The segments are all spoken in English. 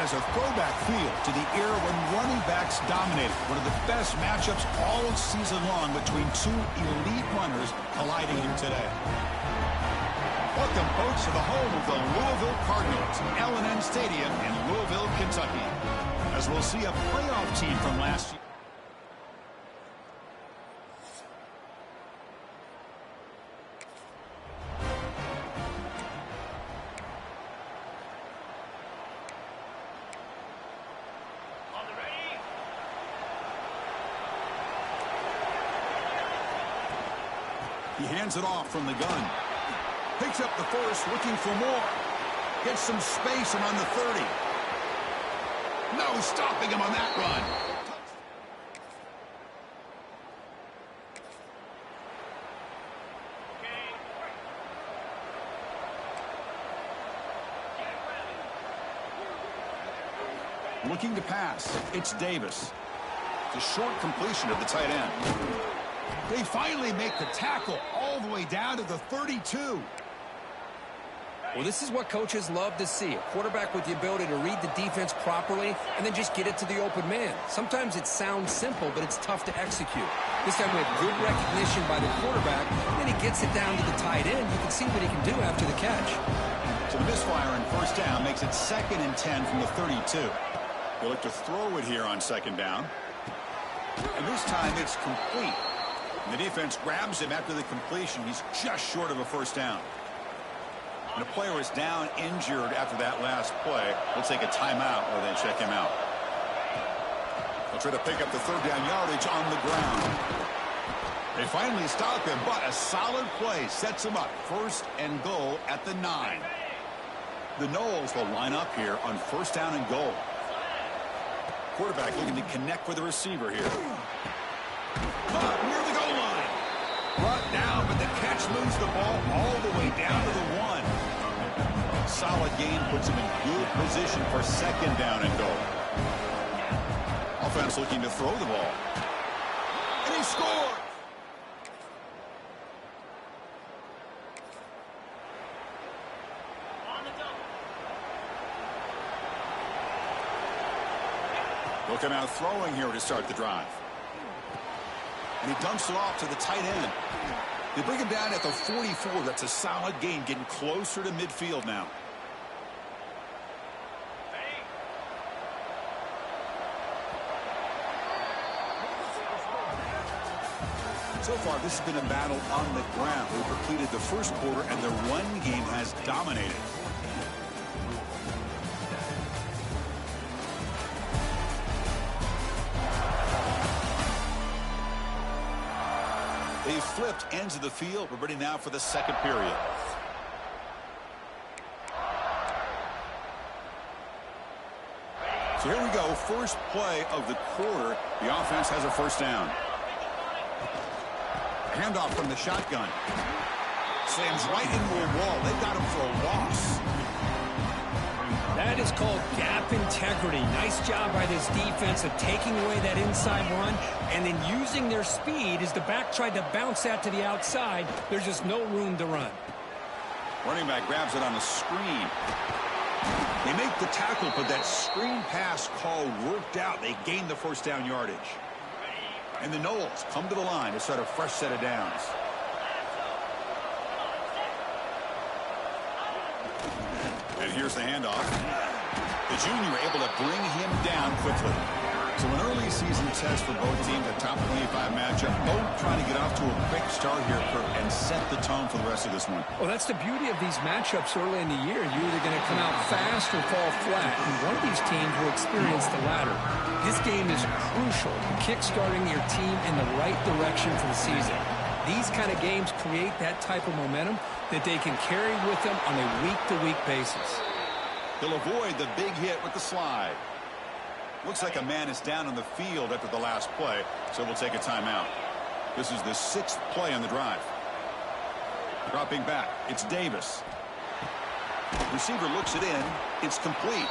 has a throwback feel to the era when running backs dominated. One of the best matchups all season long between two elite runners colliding here today. Welcome, folks, to the home of the Louisville Cardinals, L&N Stadium in Louisville, Kentucky, as we'll see a playoff team from last year. He hands it off from the gun. Picks up the first, looking for more. Gets some space and on the 30. No stopping him on that run. Looking to pass. It's Davis. It's a short completion of the tight end. They finally make the tackle all the way down to the 32. Well, this is what coaches love to see. A quarterback with the ability to read the defense properly and then just get it to the open man. Sometimes it sounds simple, but it's tough to execute. This time we have good recognition by the quarterback, and then he gets it down to the tight end. You can see what he can do after the catch. So the misfire in first down makes it 2nd and 10 from the 32. They look to throw it here on 2nd down. And this time it's complete. And the defense grabs him after the completion. He's just short of a first down. And the player is down injured after that last play. We'll take a timeout or then check him out. They'll try to pick up the 3rd down yardage on the ground. They finally stop him, but a solid play sets him up. 1st and goal at the 9. The Noles will line up here on 1st down and goal. Quarterback looking to connect with the receiver here. Caught near the goal line. Brought down, but the catch moves the ball all the way down to the 1. Solid gain puts him in good position for 2nd down and goal. Offense looking to throw the ball. And he scored! Looking out throwing here to start the drive. And he dumps it off to the tight end. They bring him down at the 44. That's a solid gain, getting closer to midfield now. So far, this has been a battle on the ground. We've completed the first quarter, and the run game has dominated. They've flipped ends of the field. We're ready now for the 2nd period. So here we go. First play of the quarter. The offense has a 1st down. Handoff from the shotgun. Slams right into a wall. They've got him for a loss. That is called gap integrity. Nice job by this defense of taking away that inside run and then using their speed as the back tried to bounce that to the outside. There's just no room to run. Running back grabs it on a screen. They make the tackle, but that screen pass call worked out. They gained the 1st down yardage. And the Noles come to the line to start a fresh set of downs. And here's the handoff. The junior able to bring him down quickly. So an early season test for both teams, a top 25 matchup. Both trying to get off to a quick start here, Kurt, and set the tone for the rest of this one. Well, that's the beauty of these matchups early in the year. You're either going to come out fast or fall flat, and one of these teams will experience the latter. This game is crucial in kickstarting your team in the right direction for the season. These kind of games create that type of momentum that they can carry with them on a week-to-week basis. He'll avoid the big hit with the slide. Looks like a man is down on the field after the last play, so we'll take a timeout. This is the 6th play on the drive. Dropping back, it's Davis. Receiver looks it in. It's complete.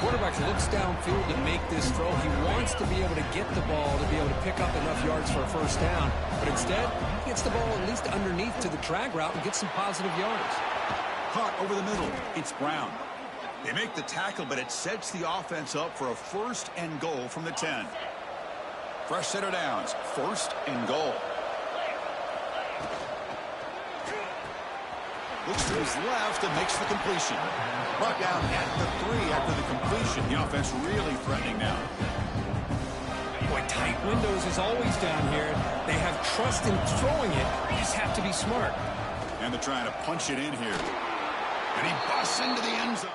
Quarterback looks downfield to make this throw. He wants to be able to get the ball to be able to pick up enough yards for a 1st down. But instead, he gets the ball at least underneath to the drag route and gets some positive yards. Caught over the middle. It's Brown. They make the tackle, but it sets the offense up for a 1st and goal from the 10. Fresh set of downs, 1st and goal. Looks to his left and makes the completion. Brought down at the 3 after the completion. The offense really threatening now. Boy, tight windows is always down here. They have trust in throwing it. You just have to be smart. And they're trying to punch it in here. And he busts into the end zone.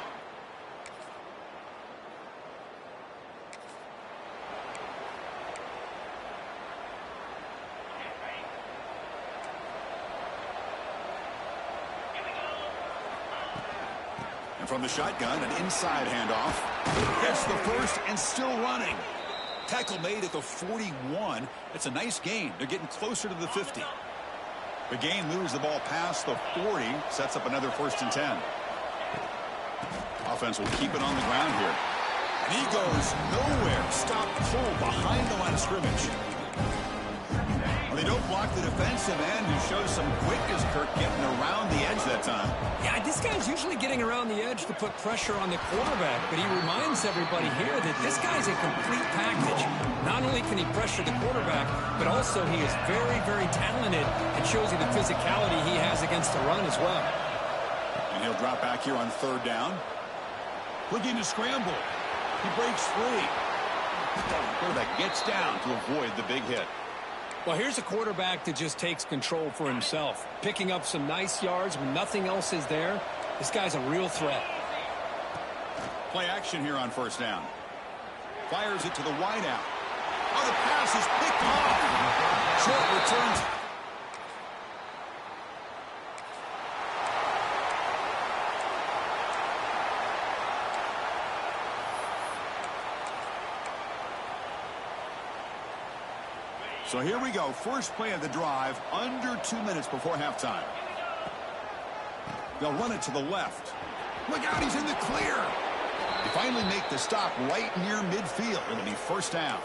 And from the shotgun, an inside handoff. Gets the 1st and still running. Tackle made at the 41. It's a nice gain. They're getting closer to the 50. The gain moves the ball past the 40. Sets up another 1st and 10. Offense will keep it on the ground here. And he goes nowhere. Stopped cold behind the line of scrimmage. Well, they don't block the defensive end, who shows some quickness, Kirk, getting around the edge that time. Yeah, this guy's usually getting around the edge to put pressure on the quarterback, but he reminds everybody here that this guy's a complete package. Not only can he pressure the quarterback, but also he is very, very talented and shows you the physicality he has against the run as well. And he'll drop back here on 3rd down. Looking to scramble. He breaks free. Quarterback gets down to avoid the big hit. Well, here's a quarterback that just takes control for himself, picking up some nice yards when nothing else is there. This guy's a real threat. Play action here on 1st down. Fires it to the wideout. Oh, the pass is picked off. Short returns. So here we go. First play of the drive, under 2 minutes before halftime. They'll run it to the left. Look out, he's in the clear. They finally make the stop right near midfield. It'll be 1st down.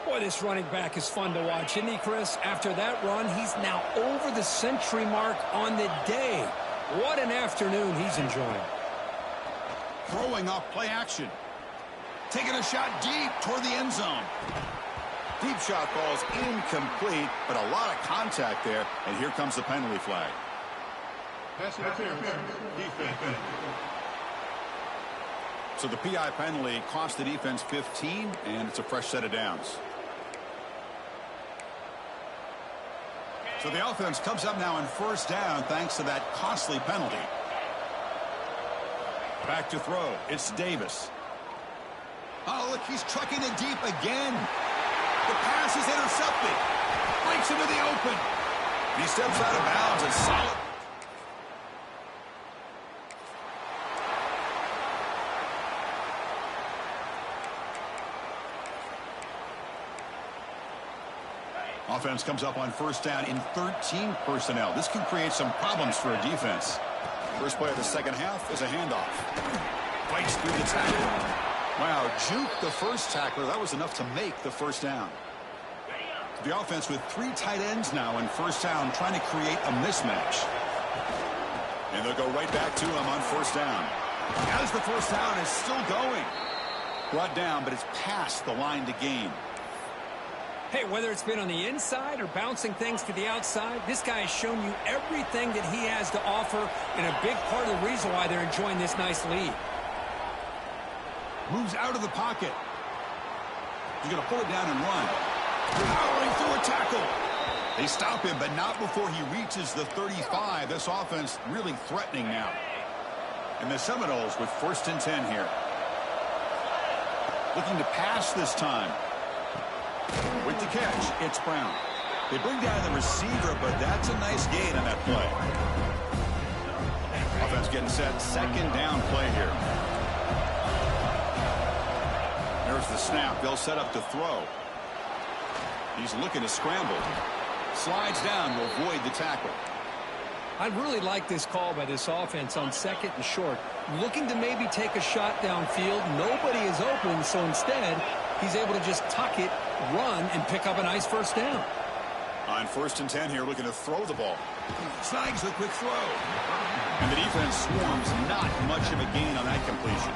Boy, this running back is fun to watch, isn't he, Chris? After that run, he's now over the century mark on the day. What an afternoon he's enjoying. Throwing off play action. Taking a shot deep toward the end zone. Deep shot ball's incomplete, but a lot of contact there, and here comes the penalty flag. Defense. So the PI penalty cost the defense 15, and it's a fresh set of downs. So the offense comes up now on 1st down thanks to that costly penalty. Back to throw. It's Davis. Oh, look, he's trucking it deep again. The pass is intercepted. Breaks into the open. He steps out of bounds. A solid. Offense comes up on 1st down in 13 personnel. This can create some problems for a defense. First play of the 2nd half is a handoff. Fights through the tackle. Wow, juke the first tackler. That was enough to make the 1st down. The offense with 3 tight ends now in 1st down, trying to create a mismatch. And they'll go right back to him on 1st down. As the 1st down is still going. Brought down, but it's past the line to gain. Hey, whether it's been on the inside or bouncing things to the outside, this guy has shown you everything that he has to offer, and a big part of the reason why they're enjoying this nice lead. Moves out of the pocket. He's going to pull it down and run. Powering through a tackle. They stop him, but not before he reaches the 35. This offense really threatening now. And the Seminoles with 1st and 10 here. Looking to pass this time. With the catch, it's Brown. They bring down the receiver, but that's a nice gain on that play. Offense getting set. 2nd down play here. There's the snap. They'll set up to throw. He's looking to scramble. Slides down to avoid the tackle. I really like this call by this offense on 2nd and short. Looking to maybe take a shot downfield. Nobody is open, so instead, he's able to just tuck it, run, and pick up a nice 1st down. On 1st and 10 here, looking to throw the ball. Snags the quick throw. And the defense swarms. Not much of a gain on that completion.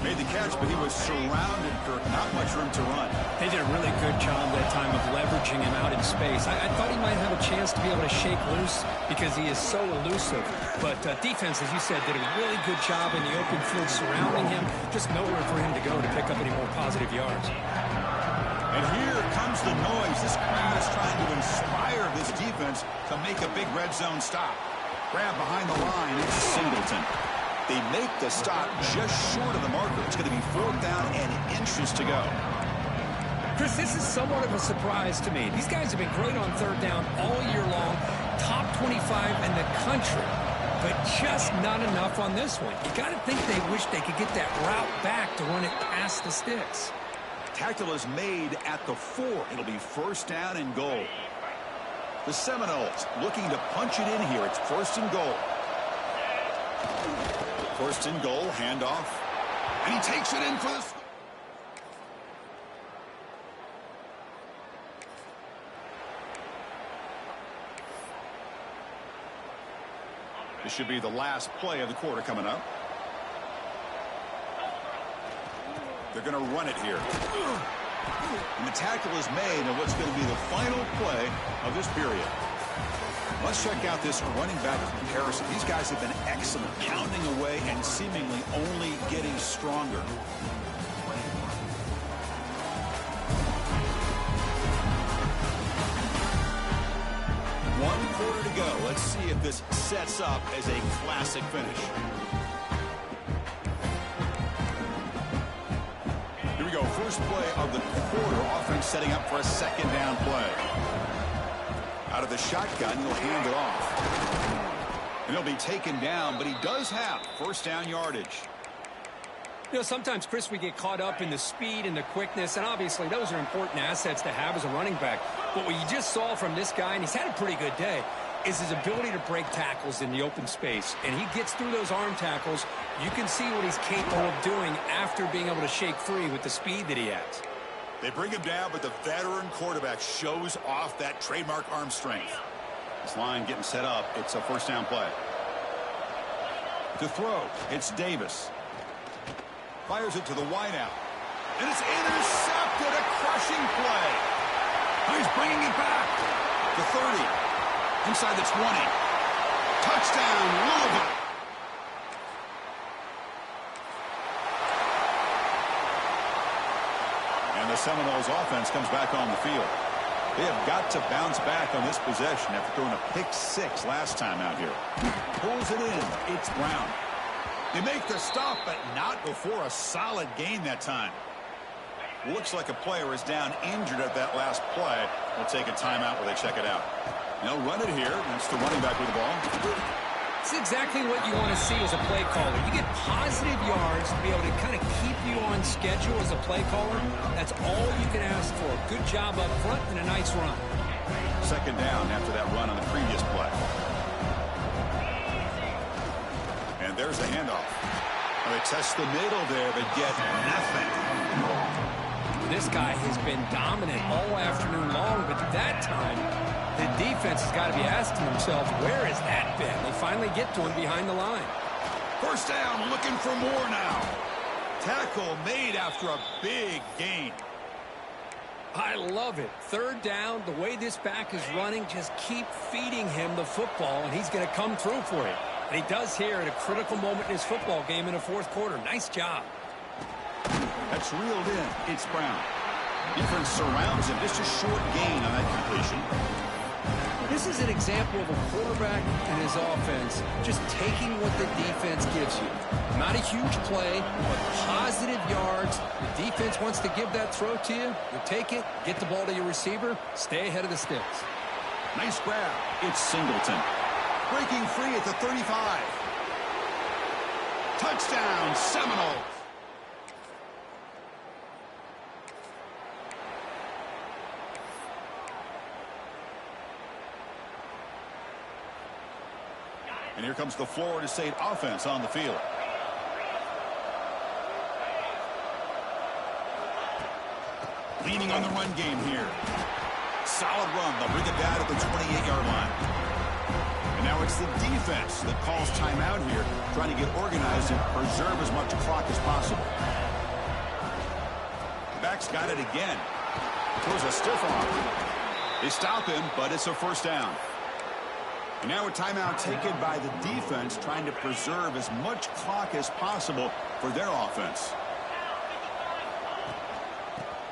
Made the catch, but he was surrounded, Kirk. Not much room to run. They did a really good job that time of leveraging him out in space. I thought he might have a chance to be able to shake loose because he is so elusive. But defense, as you said, did a really good job in the open field surrounding him. Just nowhere for him to go to pick up any more positive yards. And here comes the noise. This crowd is trying to inspire this defense to make a big red zone stop. Grab behind the line. It's Singleton. They make the stop just short of the marker. It's going to be 4th down and inches to go. Chris, this is somewhat of a surprise to me. These guys have been great on 3rd down all year long. Top 25 in the country. But just not enough on this one. You got to think they wish they could get that route back to run it past the sticks. Tackle is made at the 4. It'll be 1st down and goal. The Seminoles looking to punch it in here. It's 1st and goal. 1st and goal, handoff. And he takes it in for the... This should be the last play of the quarter coming up. They're going to run it here. And the tackle is made on what's going to be the final play of this period. Let's check out this running back comparison. These guys have been excellent, pounding away and seemingly only getting stronger. One quarter to go. Let's see if this sets up as a classic finish. Here we go. First play of the quarter. Offense setting up for a 2nd down play. Out of the shotgun, he'll hand it off. And he'll be taken down, but he does have 1st down yardage. You know, sometimes, Chris, we get caught up in the speed and the quickness, and obviously those are important assets to have as a running back. But what you just saw from this guy, and he's had a pretty good day, is his ability to break tackles in the open space. And he gets through those arm tackles. You can see what he's capable of doing after being able to shake free with the speed that he has. They bring him down, but the veteran quarterback shows off that trademark arm strength. This line getting set up. It's a 1st down play. To throw, it's Davis. Fires it to the wideout. And it's intercepted. A crushing play. He's bringing it back. The 30. Inside the 20. Touchdown, Louisville. And the Seminoles offense comes back on the field. They have got to bounce back on this possession after throwing a pick 6 last time out here. Pulls it in. It's Brown. They make the stop, but not before a solid gain that time. Looks like a player is down injured at that last play. We'll take a timeout where they check it out. They'll run it here. That's the running back with the ball. It's exactly what you want to see as a play caller. You get positive yards to be able to kind of keep you on schedule as a play caller. That's all you can ask for. Good job up front and a nice run. 2nd down after that run on the previous play. And there's the handoff. Well, they test the middle there, but get nothing. This guy has been dominant all afternoon long, but that time, the defense has got to be asking themselves, where has that been? They finally get to him behind the line. 1st down, looking for more now. Tackle made after a big gain. I love it. 3rd down, the way this back is running, just keep feeding him the football, and he's going to come through for you. And he does here at a critical moment in his football game in the 4th quarter. Nice job. That's reeled in. It's Brown. Defense surrounds him. Just a short gain on that completion. This is an example of a quarterback and his offense just taking what the defense gives you. Not a huge play, but positive yards. The defense wants to give that throw to you. You take it, get the ball to your receiver, stay ahead of the sticks. Nice grab. It's Singleton. Breaking free at the 35. Touchdown, Seminoles. And here comes the Florida State offense on the field. Leaning on the run game here. Solid run. They'll bring it down to the 28-yard line. And now it's the defense that calls timeout here, trying to get organized and preserve as much clock as possible. Back's got it again. Throws a stiff arm. They stop him, but it's a first down. And now a timeout taken by the defense, trying to preserve as much clock as possible for their offense.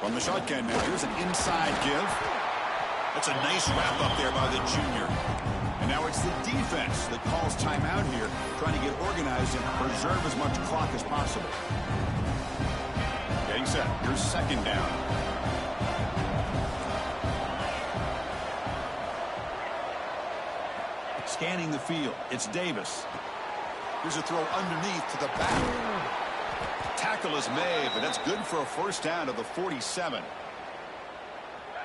From the shotgun now, here's an inside give. That's a nice wrap up there by the junior. And now it's the defense that calls timeout here, trying to get organized and preserve as much clock as possible. Getting set. Here's second down. Scanning the field. It's Davis. Here's a throw underneath to the back. Tackle is made, but that's good for a first down to the 47.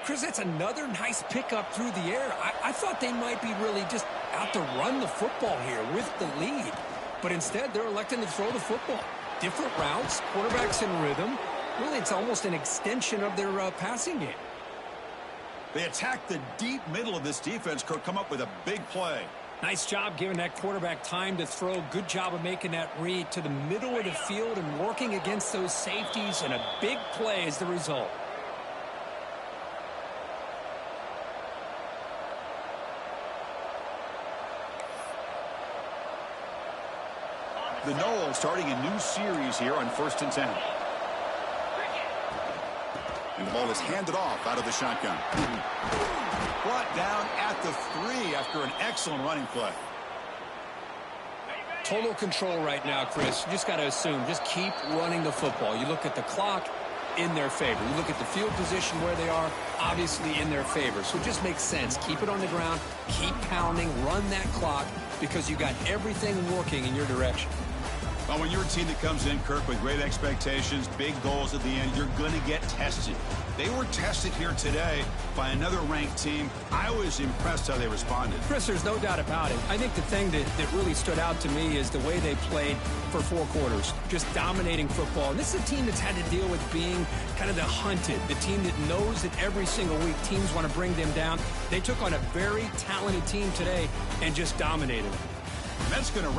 Chris, that's another nice pickup through the air. I thought they might be really just out to run the football here with the lead. But instead, they're electing to throw the football. Different routes, quarterbacks in rhythm. Really, it's almost an extension of their passing game. They attack the deep middle of this defense, come up with a big play. Nice job giving that quarterback time to throw. Good job of making that read to the middle of the field and working against those safeties, and a big play is the result. The Noles starting a new series here on 1st and 10. And the ball is handed off out of the shotgun. Brought down at the 3 after an excellent running play. Total control right now, Chris. You just got to assume, just keep running the football. You look at the clock, in their favor. You look at the field position where they are, obviously in their favor. So it just makes sense. Keep it on the ground, keep pounding, run that clock, because you got everything working in your direction. Well, when you're a team that comes in, Kirk, with great expectations, big goals at the end, you're going to get tested. They were tested here today by another ranked team. I was impressed how they responded. Chris, there's no doubt about it. I think the thing that really stood out to me is the way they played for 4 quarters, just dominating football. And this is a team that's had to deal with being kind of the hunted, the team that knows that every single week teams want to bring them down. They took on a very talented team today and just dominated. And that's going to